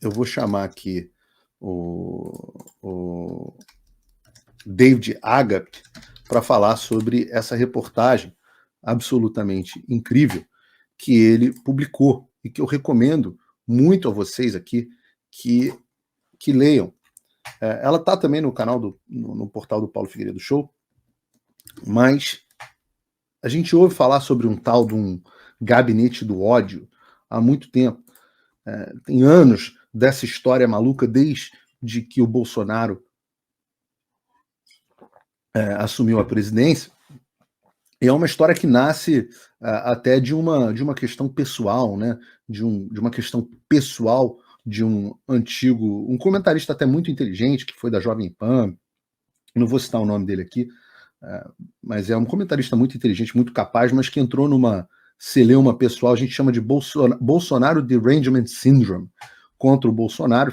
eu vou chamar aqui o David Agape para falar sobre essa reportagem absolutamente incrível que ele publicou e que eu recomendo muito a vocês aqui que leiam. Ela está também no canal no portal do Paulo Figueiredo Show, mas a gente ouve falar sobre um tal de um gabinete do ódio há muito tempo. Tem anos dessa história maluca desde que o Bolsonaro assumiu a presidência. E é uma história que nasce até de uma questão pessoal, né? De uma questão pessoal de um comentarista até muito inteligente, que foi da Jovem Pan, não vou citar o nome dele aqui, mas é um comentarista muito inteligente, muito capaz, mas que entrou numa celeuma pessoal, a gente chama de Bolsonaro Derangement Syndrome, contra o Bolsonaro.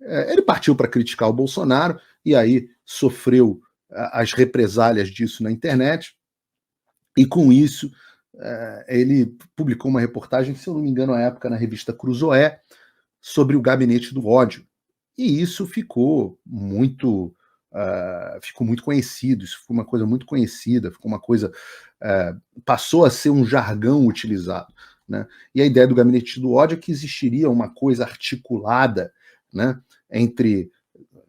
Ele partiu para criticar o Bolsonaro e aí sofreu as represálias disso na internet, e com isso ele publicou uma reportagem, se eu não me engano, à época na revista Cruzoé, sobre o gabinete do ódio. E isso ficou muito conhecido, isso foi uma coisa muito conhecida, ficou uma coisa, passou a ser um jargão utilizado, né? E a ideia do gabinete do ódio é que existiria uma coisa articulada, né, entre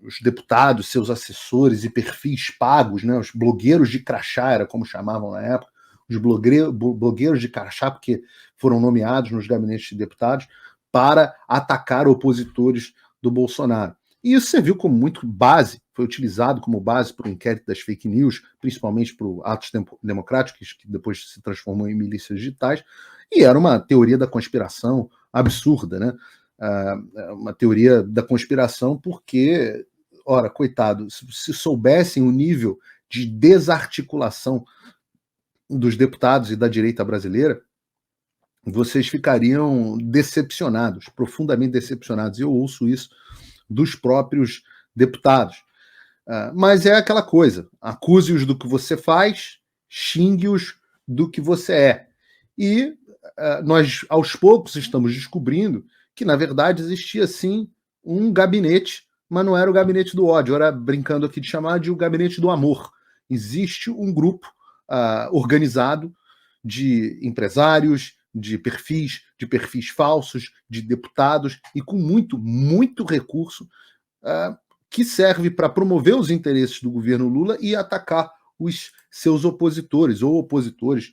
os deputados, seus assessores e perfis pagos, né, os blogueiros de crachá, era como chamavam na época, os blogueiros de crachá, porque foram nomeados nos gabinetes de deputados, para atacar opositores do Bolsonaro. E isso serviu como muito base, foi utilizado como base para o inquérito das fake news, principalmente para o Atos Democráticos, que depois se transformou em milícias digitais, e era uma teoria da conspiração absurda, né? Uma teoria da conspiração porque, ora, coitado, se soubessem o nível de desarticulação dos deputados e da direita brasileira, vocês ficariam decepcionados, profundamente decepcionados. Eu ouço isso dos próprios deputados. Mas é aquela coisa, acuse-os do que você faz, xingue-os do que você é. E nós, aos poucos, estamos descobrindo que, na verdade, existia, sim, um gabinete, mas não era o gabinete do ódio, era, brincando aqui de chamar, de o gabinete do amor. Existe um grupo organizado de empresários, de perfis falsos, de deputados, e com muito, muito recurso, que serve para promover os interesses do governo Lula e atacar os seus opositores ou opositores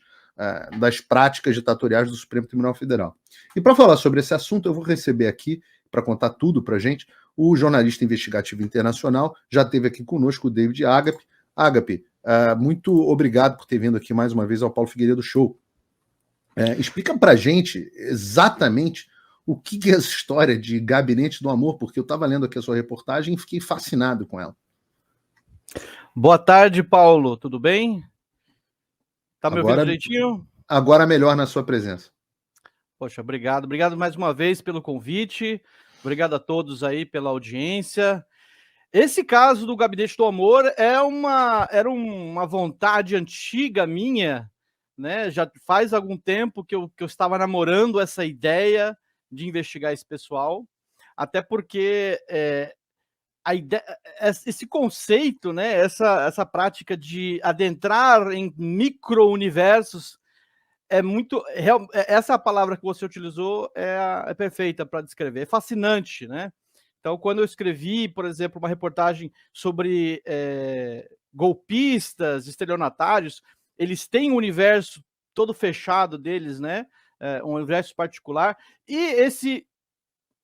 das práticas ditatoriais do Supremo Tribunal Federal. E para falar sobre esse assunto, eu vou receber aqui, para contar tudo para a gente, o jornalista investigativo internacional, já esteve aqui conosco, o David Agape. Agape, muito obrigado por ter vindo aqui mais uma vez ao Paulo Figueiredo Show. Explica para a gente exatamente o que é essa história de gabinete do amor, porque eu estava lendo aqui a sua reportagem e fiquei fascinado com ela. Boa tarde, Paulo. Tudo bem? Tá me ouvindo direitinho? Agora melhor na sua presença. Poxa, obrigado. Obrigado mais uma vez pelo convite. Obrigado a todos aí pela audiência. Esse caso do Gabinete do Amor era uma vontade antiga minha, né? Já faz algum tempo que eu estava namorando essa ideia de investigar esse pessoal, até porque a ideia, esse conceito, né? Essa prática de adentrar em micro-universos é muito... Essa palavra que você utilizou é perfeita para descrever. É fascinante, né? Então, quando eu escrevi, por exemplo, uma reportagem sobre golpistas, estelionatários, eles têm um universo todo fechado deles, né? Um universo particular. E esse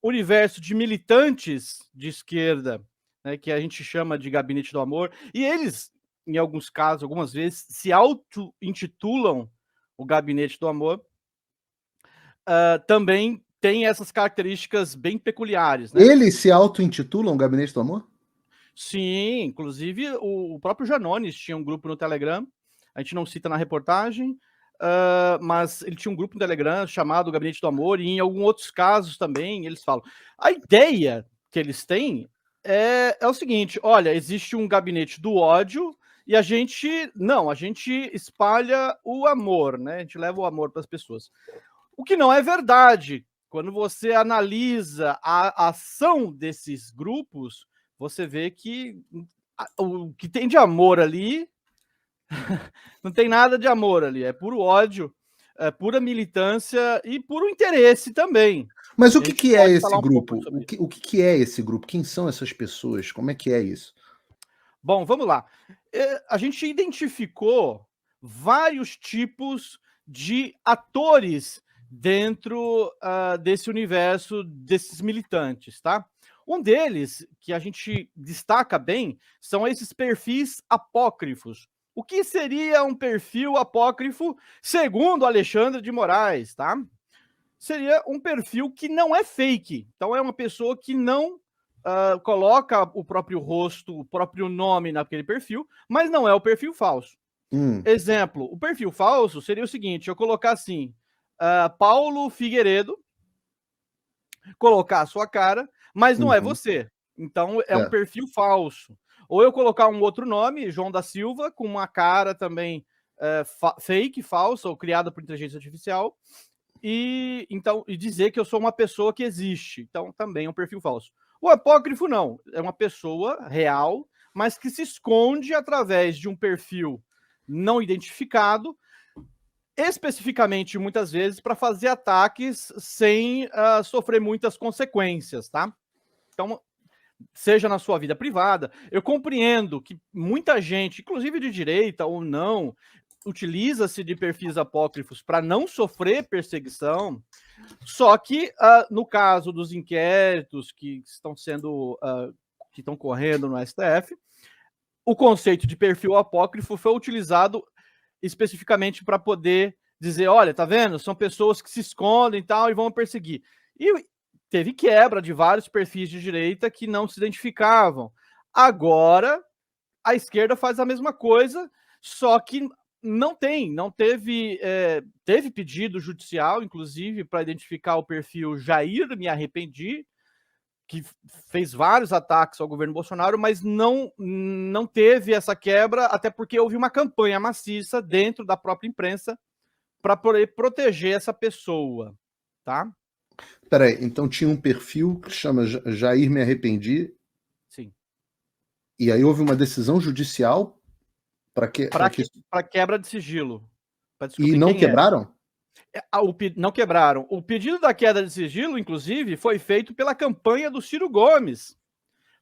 universo de militantes de esquerda, né, que a gente chama de Gabinete do Amor, e eles, em alguns casos, algumas vezes, se auto-intitulam o Gabinete do Amor, também tem essas características bem peculiares, né? Eles se auto-intitulam Gabinete do Amor? Sim, inclusive o próprio Janones tinha um grupo no Telegram, a gente não cita na reportagem, mas ele tinha um grupo no Telegram chamado Gabinete do Amor, e em alguns outros casos também eles falam. A ideia que eles têm é o seguinte: olha, existe um gabinete do ódio e a gente espalha o amor, né? A gente leva o amor para as pessoas. O que não é verdade, quando você analisa a ação desses grupos, você vê que o que tem de amor ali não tem nada de amor ali, é puro ódio, é pura militância e puro interesse também. Mas o A que gente que é pode esse falar um pouco grupo? sobre isso. O que que é esse grupo? Quem são essas pessoas? Como é que é isso? Bom, vamos lá. A gente identificou vários tipos de atores dentro, desse universo desses militantes, tá. Um deles, que a gente destaca bem, são esses perfis apócrifos. O que seria um perfil apócrifo, segundo Alexandre de Moraes, tá? Seria um perfil que não é fake. Então é uma pessoa que não coloca o próprio rosto, o próprio nome naquele perfil, mas não é o perfil falso. Hum, Exemplo, o perfil falso seria o seguinte: eu colocar assim, Paulo Figueiredo, colocar a sua cara, mas não é uhum, você. Então é um certo. perfil falso. Ou eu colocar um outro nome, João da Silva, com uma cara também fake, falsa, ou criada por inteligência artificial, e dizer que eu sou uma pessoa que existe. Então também é um perfil falso. O apócrifo não, é uma pessoa real, mas que se esconde através de um perfil não identificado, especificamente muitas vezes para fazer ataques sem sofrer muitas consequências, tá? Então, seja na sua vida privada, eu compreendo que muita gente, inclusive de direita ou não, utiliza-se de perfis apócrifos para não sofrer perseguição. Só que, no caso dos inquéritos que estão sendo, que estão correndo no STF, o conceito de perfil apócrifo foi utilizado especificamente para poder dizer, olha, tá vendo? São pessoas que se escondem e tal e vão perseguir. E teve quebra de vários perfis de direita que não se identificavam. Agora, a esquerda faz a mesma coisa, só que teve pedido judicial, inclusive, para identificar o perfil Jair Me Arrependi, que fez vários ataques ao governo Bolsonaro, mas não teve essa quebra, até porque houve uma campanha maciça dentro da própria imprensa para poder proteger essa pessoa, tá? Peraí, então tinha um perfil que chama Jair Me Arrependi, Sim. e aí houve uma decisão judicial para que, para que Para quebra de sigilo, para e descobrir não quem é. quebraram? Não quebraram. O pedido da queda de sigilo, inclusive, foi feito pela campanha do Ciro Gomes.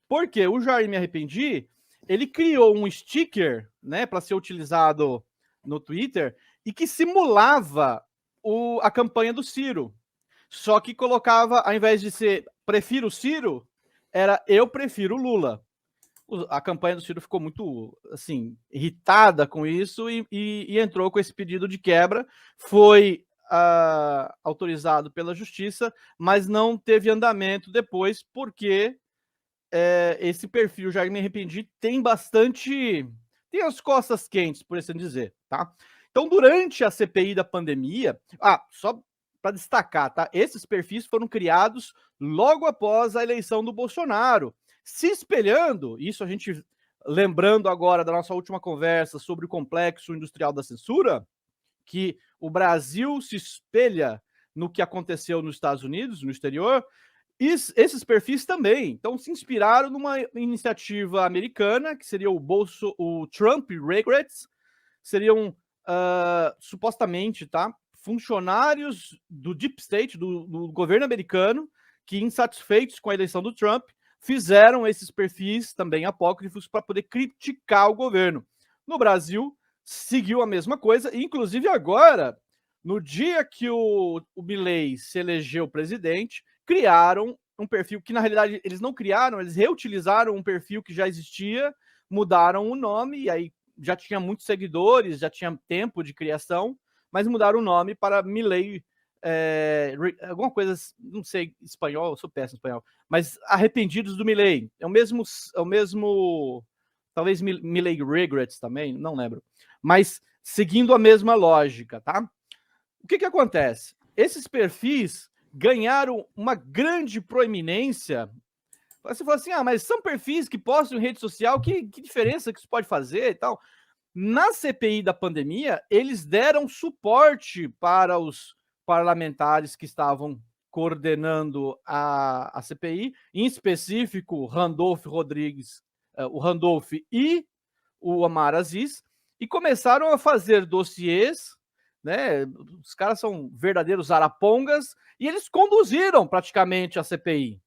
Porque o Jair Me Arrependi, ele criou um sticker, né, para ser utilizado no Twitter e que simulava a campanha do Ciro. Só que colocava, ao invés de ser prefiro Ciro, era eu prefiro Lula. A campanha do Ciro ficou muito, assim, irritada com isso e entrou com esse pedido de quebra. Foi autorizado pela justiça, mas não teve andamento depois, porque esse perfil Jair Me Arrependi tem bastante. Tem as costas quentes, por assim dizer, tá? Então, durante a CPI da pandemia. Só para destacar, tá? Esses perfis foram criados logo após a eleição do Bolsonaro, se espelhando, isso a gente lembrando agora da nossa última conversa sobre o complexo industrial da censura, que o Brasil se espelha no que aconteceu nos Estados Unidos, no exterior, esses perfis também. Então, se inspiraram numa iniciativa americana, que seria o Trump Regrets, seriam supostamente, tá, funcionários do Deep State, do governo americano, que, insatisfeitos com a eleição do Trump, fizeram esses perfis também apócrifos para poder criticar o governo. No Brasil, seguiu a mesma coisa, e inclusive agora, no dia que o Milei se elegeu presidente, criaram um perfil que, na realidade, eles não criaram, eles reutilizaram um perfil que já existia, mudaram o nome, e aí já tinha muitos seguidores, já tinha tempo de criação, mas mudaram o nome para Milei, alguma coisa, não sei espanhol, eu sou péssimo em espanhol, mas Arrependidos do Milei. É o mesmo, talvez Milei Regrets também, não lembro. Mas seguindo a mesma lógica, tá? O que acontece? Esses perfis ganharam uma grande proeminência. Você fala assim, mas são perfis que postam em rede social, que diferença que isso pode fazer e tal? Na CPI da pandemia, eles deram suporte para os parlamentares que estavam coordenando a CPI, em específico Randolph Rodrigues, o Randolph e o Omar Aziz, e começaram a fazer dossiês, né? Os caras são verdadeiros arapongas, e eles conduziram praticamente a CPI.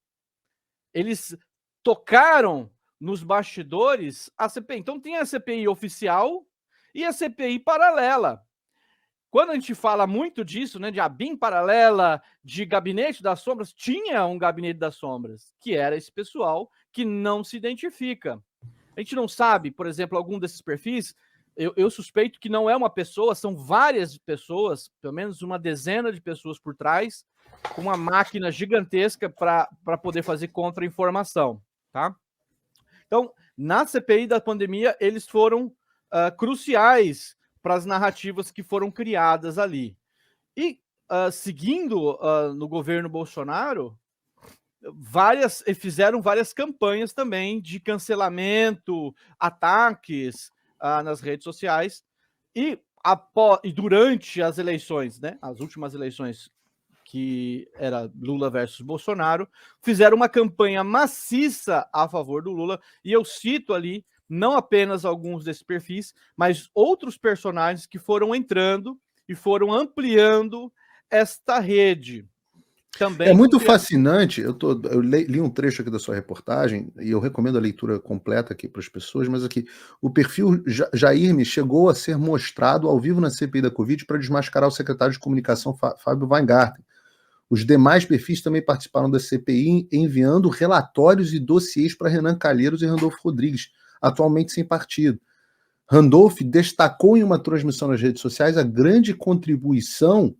Eles tocaram nos bastidores a CPI. Então tem a CPI oficial e a CPI paralela. Quando a gente fala muito disso, né, de ABIN paralela, de gabinete das sombras, tinha um gabinete das sombras, que era esse pessoal que não se identifica. A gente não sabe, por exemplo, algum desses perfis, eu suspeito que não é uma pessoa, são várias pessoas, pelo menos uma dezena de pessoas por trás, com uma máquina gigantesca para poder fazer contra-informação, tá? Então, na CPI da pandemia, eles foram cruciais para as narrativas que foram criadas ali. E, seguindo no governo Bolsonaro, fizeram várias campanhas também de cancelamento, ataques nas redes sociais, e durante as eleições, né, as últimas eleições, que era Lula versus Bolsonaro, fizeram uma campanha maciça a favor do Lula, e eu cito ali não apenas alguns desses perfis, mas outros personagens que foram entrando e foram ampliando esta rede. Também é muito fascinante. Eu li um trecho aqui da sua reportagem e eu recomendo a leitura completa aqui para as pessoas, mas aqui o perfil Jair chegou a ser mostrado ao vivo na CPI da Covid para desmascarar o secretário de comunicação Fábio Weingarten. Os demais perfis também participaram da CPI, enviando relatórios e dossiês para Renan Calheiros e Randolph Rodrigues, atualmente sem partido. Randolph destacou em uma transmissão nas redes sociais a grande contribuição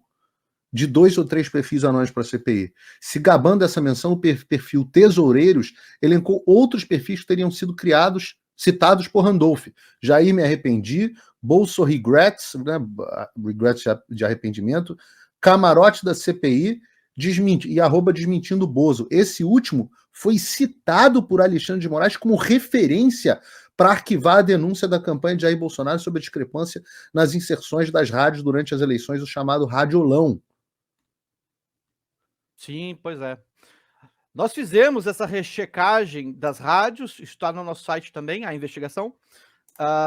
de 2 ou 3 perfis anônimos para a CPI. Se gabando dessa menção, o perfil Tesoureiros elencou outros perfis que teriam sido citados por Randolph. Jair me arrependi, Bolso Regrets, né, regrets de arrependimento, Camarote da CPI, e @desmentindo Bozo. Esse último foi citado por Alexandre de Moraes como referência para arquivar a denúncia da campanha de Jair Bolsonaro sobre a discrepância nas inserções das rádios durante as eleições, o chamado radiolão. Sim, pois é. Nós fizemos essa rechecagem das rádios, está no nosso site também, a investigação.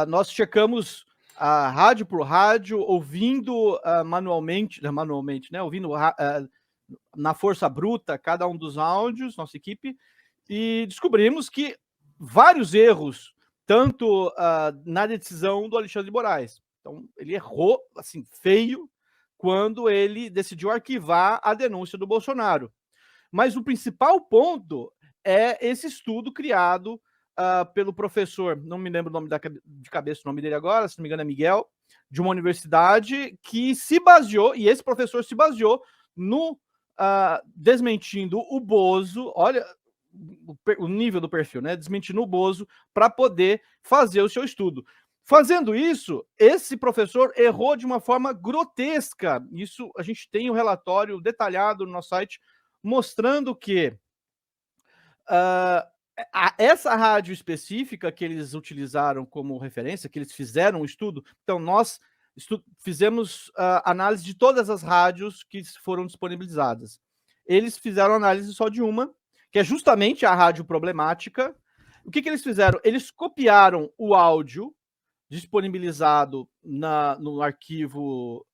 Nós checamos rádio por rádio, ouvindo manualmente, né, ouvindo na força bruta cada um dos áudios, nossa equipe, e descobrimos que vários erros, tanto na decisão do Alexandre de Moraes. Então, ele errou, assim, feio, quando ele decidiu arquivar a denúncia do Bolsonaro. Mas o principal ponto é esse estudo criado pelo professor, não me lembro o nome de cabeça o nome dele agora, se não me engano é Miguel, de uma universidade, que se baseou, e esse professor se baseou no desmentindo o Bozo, olha o nível do perfil, né? Desmentindo o Bozo para poder fazer o seu estudo. Fazendo isso, esse professor errou de uma forma grotesca. Isso a gente tem um relatório detalhado no nosso site mostrando que essa rádio específica que eles utilizaram como referência, que eles fizeram um estudo, então nós fizemos análise de todas as rádios que foram disponibilizadas. Eles fizeram análise só de uma, que é justamente a rádio problemática. O que eles fizeram? Eles copiaram o áudio disponibilizado no arquivo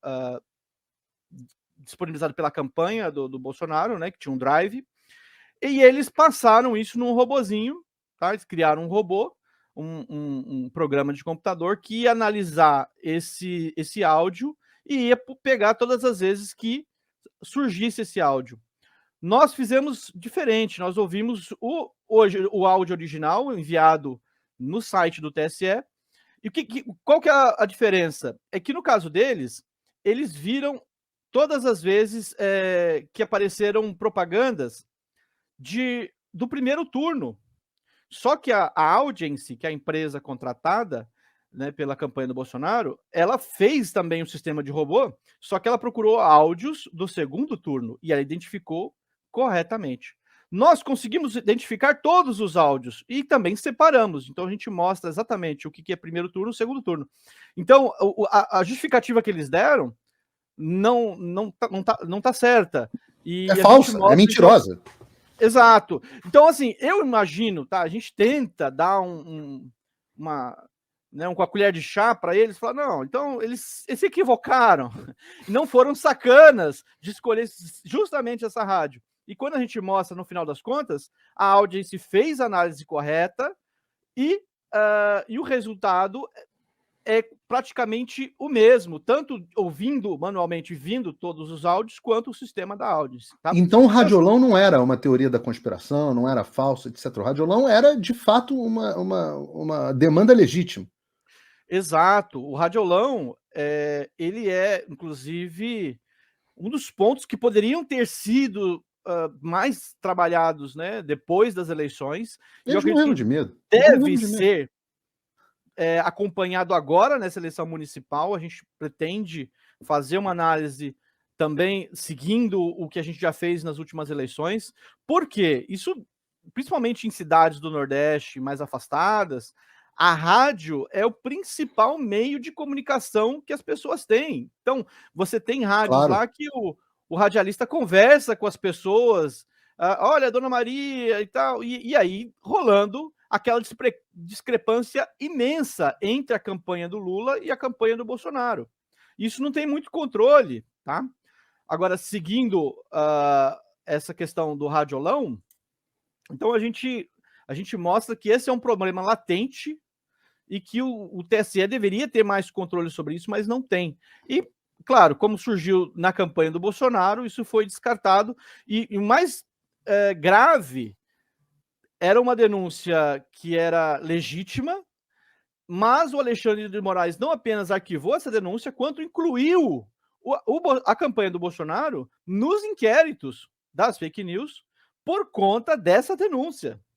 disponibilizado pela campanha do Bolsonaro, né, que tinha um drive, e eles passaram isso num robozinho, tá? Eles criaram um robô, um programa de computador que ia analisar esse áudio e ia pegar todas as vezes que surgisse esse áudio. Nós fizemos diferente, nós ouvimos o áudio original enviado no site do TSE, e qual que é a diferença? É que no caso deles, eles viram todas as vezes que apareceram propagandas do primeiro turno. Só que a Audience, que é a empresa contratada, né, pela campanha do Bolsonaro, ela fez também um sistema de robô, só que ela procurou áudios do segundo turno e ela identificou corretamente. Nós conseguimos identificar todos os áudios e também separamos. Então a gente mostra exatamente o que é primeiro turno e segundo turno. Então a justificativa que eles deram não tá certa. É falsa, é mentirosa. Então, exato. Então, assim, eu imagino, tá? A gente tenta dar com a colher de chá para eles, falar, não, então eles se equivocaram, não foram sacanas de escolher justamente essa rádio. E quando a gente mostra, no final das contas, a audiência fez a análise correta e o resultado é praticamente o mesmo, tanto ouvindo manualmente, vindo todos os áudios, quanto o sistema da audiência. Tá? Então o radiolão não era uma teoria da conspiração, não era falso, etc. O radiolão era, de fato, uma demanda legítima. Exato. O radiolão, ele é, inclusive, um dos pontos que poderiam ter sido mais trabalhados, né, depois das eleições. Eles morreram de medo. Deve ser acompanhado agora nessa eleição municipal. A gente pretende fazer uma análise também seguindo o que a gente já fez nas últimas eleições, porque isso, principalmente em cidades do Nordeste mais afastadas, a rádio é o principal meio de comunicação que as pessoas têm. Então, você tem rádios lá que o radialista conversa com as pessoas, olha, Dona Maria e tal, e aí rolando aquela discrepância imensa entre a campanha do Lula e a campanha do Bolsonaro. Isso não tem muito controle, tá? Agora, seguindo essa questão do radiolão, então a gente mostra que esse é um problema latente e que o TSE deveria ter mais controle sobre isso, mas não tem. E, claro, como surgiu na campanha do Bolsonaro, isso foi descartado. E o mais grave era uma denúncia que era legítima, mas o Alexandre de Moraes não apenas arquivou essa denúncia, quanto incluiu a campanha do Bolsonaro nos inquéritos das fake news por conta dessa denúncia.